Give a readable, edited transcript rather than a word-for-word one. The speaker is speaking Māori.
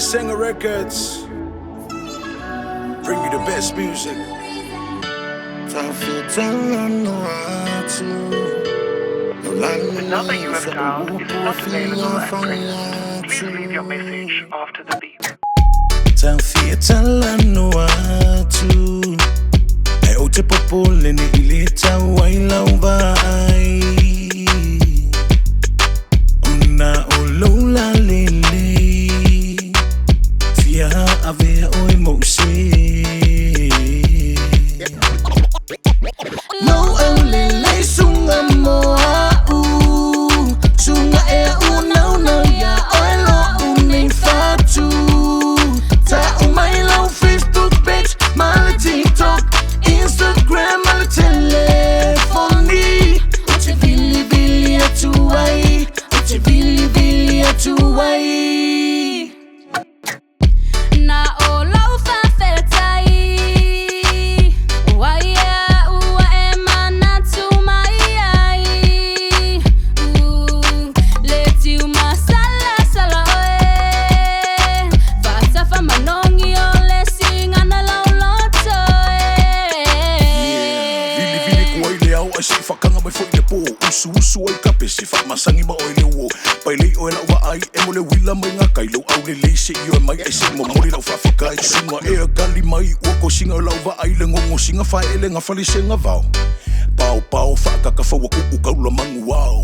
Singer Records. Bring you the best music. The number you have dialed is not available at present. Please leave your message after the beep. Ai o te popole ni ili tau ai lau vai. Una o lau lalelei, fia avea oi mouse. Lau au lelei sunga moa u, sunga e una una ya oi lo unei fatu. Ta o mai lau Facebook page, mala TikTok, Instagram, mala telefoni. Uche vili vili atuai, uche vili vili atuai. Na o lau fa fetai, waia ua e mana tu mai ai. Leti uma sala sala oe, fata fa manongi o le singa na lau loto Vili vili ko ai le au ai si whakanga mai fwoi le pō. Usu usu ai kape si whakmasangi ma oi le uo. Pai lei oe lau wa ai e mo le wila mai ngā kai lau au le lei se i oe mai ai se mo mori lau whawhakai. Sunga e a gali mai ua ko singa o lau wa ai le ngongo singa whae le ngā whali se ngā vau. Pau pau whakaka whaua kuku kaula mangu wau.